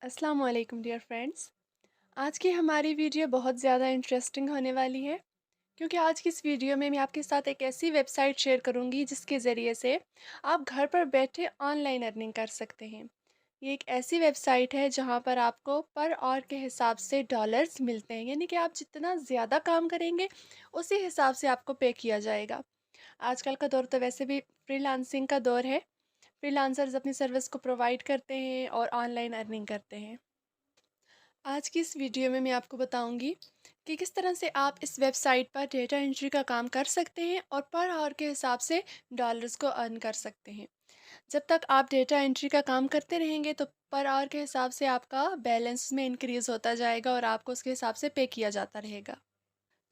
अस्सलाम वालेकुम dear friends. आज की हमारी वीडियो बहुत ज़्यादा इंटरेस्टिंग होने वाली है क्योंकि आज की इस वीडियो में मैं आपके साथ एक ऐसी वेबसाइट शेयर करूंगी जिसके ज़रिए से आप घर पर बैठे ऑनलाइन अर्निंग कर सकते हैं। ये एक ऐसी वेबसाइट है जहां पर आपको पर आवर के हिसाब से डॉलर्स मिलते हैं, यानी कि आप जितना ज़्यादा काम करेंगे उसी हिसाब से आपको पे किया जाएगा। आजकल का दौर तो वैसे भी फ्रीलांसिंग का दौर है। फ्रीलांसर्स अपनी सर्विस को प्रोवाइड करते हैं और ऑनलाइन अर्निंग करते हैं। आज की इस वीडियो में मैं आपको बताऊंगी कि किस तरह से आप इस वेबसाइट पर डेटा एंट्री का काम कर सकते हैं और पर आवर के हिसाब से डॉलर्स को अर्न कर सकते हैं। जब तक आप डेटा एंट्री का काम करते रहेंगे तो पर आवर के हिसाब से आपका बैलेंस में इंक्रीज होता जाएगा और आपको उसके हिसाब से पे किया जाता रहेगा।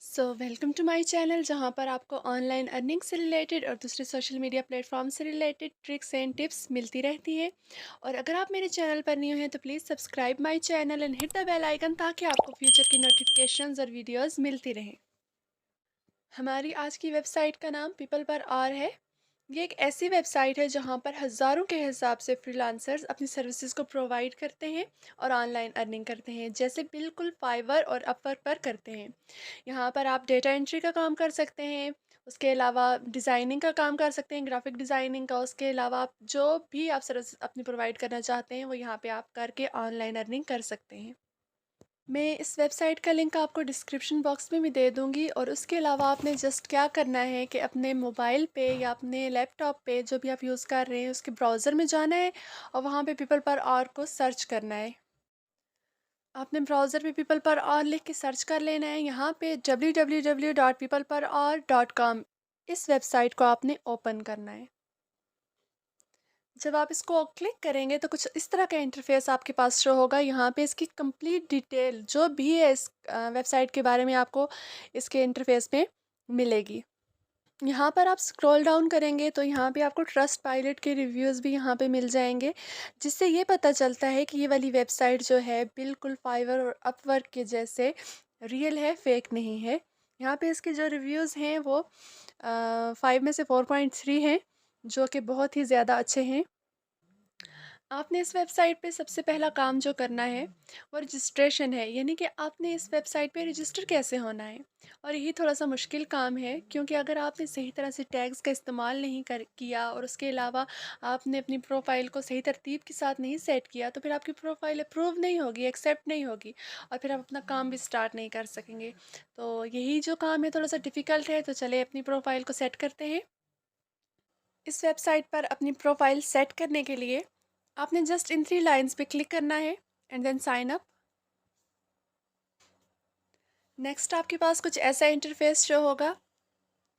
So welcome to my channel, जहां पर आपको ऑनलाइन अर्निंग से रिलेटेड और दूसरे सोशल मीडिया प्लेटफॉर्म से रिलेटेड ट्रिक्स एंड टिप्स मिलती रहती हैं। और अगर आप मेरे चैनल पर न्यू हैं तो please subscribe my channel and hit the bell icon ताकि आपको फ्यूचर की नोटिफिकेशंस और वीडियोस मिलती रहें। हमारी आज की वेबसाइट का नाम पीपल पर आर है। ये एक ऐसी वेबसाइट है जहां पर हज़ारों के हिसाब से फ्रीलांसर्स अपनी सर्विसेज को प्रोवाइड करते हैं और ऑनलाइन अर्निंग करते हैं, जैसे बिल्कुल फाइवर और अपवर्क पर करते हैं। यहाँ पर आप डेटा एंट्री का काम कर सकते हैं, उसके अलावा डिज़ाइनिंग का काम कर सकते हैं, ग्राफिक डिज़ाइनिंग का। उसके अलावा आप जो भी आप सर्विस अपनी प्रोवाइड करना चाहते हैं वो यहाँ पे आप करके ऑनलाइन अर्निंग कर सकते हैं। मैं इस वेबसाइट का लिंक आपको डिस्क्रिप्शन बॉक्स में भी दे दूँगी, और उसके अलावा आपने जस्ट क्या करना है कि अपने मोबाइल पे या अपने लैपटॉप पे जो भी आप यूज़ कर रहे हैं उसके ब्राउज़र में जाना है और वहाँ पे पीपल पर और को सर्च करना है। आपने ब्राउज़र में पीपल पर और लिख के सर्च कर लेना है। यहाँ पे www.peopleperor.com इस वेबसाइट को आपने ओपन करना है। जब आप इसको क्लिक करेंगे तो कुछ इस तरह का इंटरफेस आपके पास शो होगा। यहाँ पे इसकी कंप्लीट डिटेल जो भी है इस वेबसाइट के बारे में आपको इसके इंटरफेस में मिलेगी। यहाँ पर आप स्क्रॉल डाउन करेंगे तो यहाँ पे आपको ट्रस्ट पायलट के रिव्यूज़ भी यहाँ पे मिल जाएंगे, जिससे ये पता चलता है कि ये वाली वेबसाइट जो है बिल्कुल फाइवर और अपवर्क के जैसे रियल है, फेक नहीं है। यहाँ पे इसके जो रिव्यूज़ हैं वो 5 में से 4.3 हैं, जो कि बहुत ही ज़्यादा अच्छे हैं। आपने इस वेबसाइट पे सबसे पहला काम जो करना है वो रजिस्ट्रेशन है, यानी कि आपने इस वेबसाइट पे रजिस्टर कैसे होना है। और यही थोड़ा सा मुश्किल काम है, क्योंकि अगर आपने सही तरह से टैग्स का इस्तेमाल नहीं कर किया और उसके अलावा आपने अपनी प्रोफाइल को सही तरतीब के साथ नहीं सेट किया तो फिर आपकी प्रोफाइल अप्रूव नहीं होगी, एक्सेप्ट नहीं होगी, और फिर आप अपना काम भी स्टार्ट नहीं कर सकेंगे। तो यही जो काम है थोड़ा सा डिफ़िकल्ट है, तो चले अपनी प्रोफाइल को सेट करते हैं। इस वेबसाइट पर अपनी प्रोफाइल सेट करने के लिए आपने जस्ट इन 3 लाइन्स पे क्लिक करना है and then sign up. Next आपके पास कुछ ऐसा इंटरफेस शो होगा।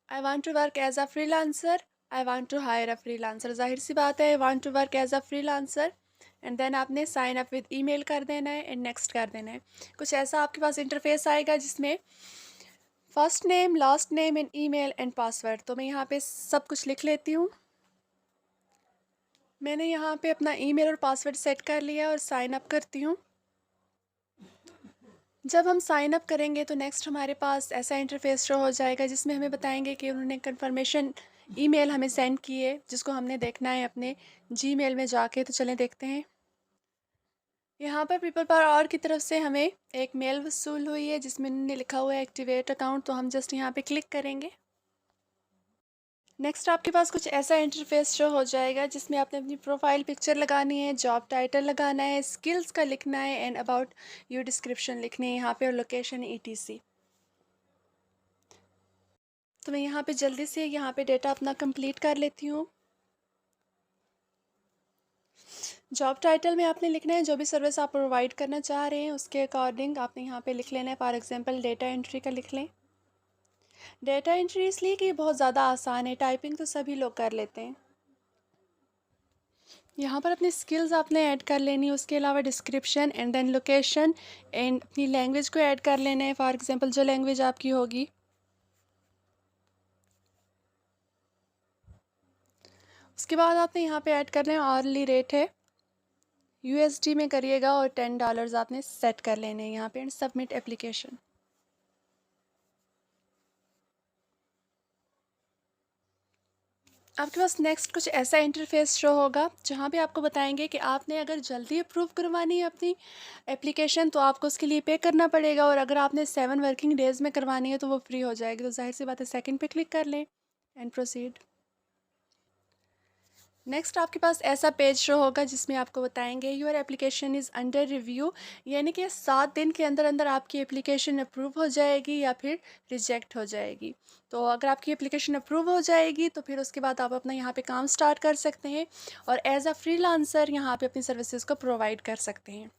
I want to work as a freelancer, I want to hire a freelancer. जाहिर सी बात है, I want to work as a freelancer. And then आपने साइन अप विद ईमेल कर देना है एंड नेक्स्ट कर देना है। कुछ ऐसा आपके पास इंटरफेस आएगा जिसमें first name, last name and email and password. तो मैं यहाँ पे सब कुछ लिख लेती हूँ। मैंने यहाँ पे अपना ईमेल और पासवर्ड सेट कर लिया और साइन अप करती हूँ। जब हम साइन अप करेंगे तो नेक्स्ट हमारे पास ऐसा इंटरफेस शो हो जाएगा जिसमें हमें बताएंगे कि उन्होंने कंफर्मेशन ईमेल हमें सेंड की है, जिसको हमने देखना है अपने जीमेल में जाके। तो चलें देखते हैं। यहाँ पर पीपल पर और की तरफ से हमें एक मेल वसूल हुई है जिसमें उन्होंने लिखा हुआ है एक्टिवेट अकाउंट। तो हम जस्ट यहाँ पे क्लिक करेंगे। नेक्स्ट आपके पास कुछ ऐसा इंटरफेस शो हो जाएगा जिसमें आपने अपनी प्रोफाइल पिक्चर लगानी है, जॉब टाइटल लगाना है, स्किल्स का लिखना है एंड अबाउट योर डिस्क्रिप्शन लिखनी है यहाँ पे, और लोकेशन ईटीसी। तो मैं यहाँ पे जल्दी से यहाँ पे डेटा अपना कंप्लीट कर लेती हूँ। जॉब टाइटल में आपने लिखना है जो भी सर्विस आप प्रोवाइड करना चाह रहे हैं उसके अकॉर्डिंग आपने यहाँ पे लिख लेना है। फॉर एग्जांपल डेटा एंट्री का लिख लें। डेटा एंट्री इसलिए कि ये बहुत ज़्यादा आसान है, टाइपिंग तो सभी लोग कर लेते हैं। यहाँ पर अपनी स्किल्स आपने ऐड कर लेनी है, उसके अलावा description and then location and अपनी लैंग्वेज को ऐड कर लेना है। फॉर एग्जांपल जो लैंग्वेज आपकी होगी। उसके बाद आपने यहाँ पे ऐड करना है आवरली रेट है, यूएसडी में करिएगा, और $10 आपने सेट कर लेने हैं यहाँ पे एंड सबमिट एप्लीकेशन। आपके पास नेक्स्ट कुछ ऐसा इंटरफेस शो होगा जहाँ पे आपको बताएंगे कि आपने अगर जल्दी अप्रूव करवानी है अपनी एप्लीकेशन तो आपको उसके लिए पे करना पड़ेगा, और अगर आपने 7 वर्किंग डेज़ में करवानी है तो वो फ्री हो जाएगी। तो जाहिर सी बात है, सेकंड पे क्लिक कर लें एंड प्रोसीड। नेक्स्ट आपके पास ऐसा पेज शो होगा जिसमें आपको बताएंगे your application is under review, यानी कि 7 दिन के अंदर अंदर आपकी एप्लीकेशन अप्रूव हो जाएगी या फिर रिजेक्ट हो जाएगी। तो अगर आपकी एप्लीकेशन अप्रूव हो जाएगी तो फिर उसके बाद आप अपना यहाँ पे काम स्टार्ट कर सकते हैं और एज अ फ्रीलांसर यहाँ पे अपनी सर्विसेज को प्रोवाइड कर सकते हैं।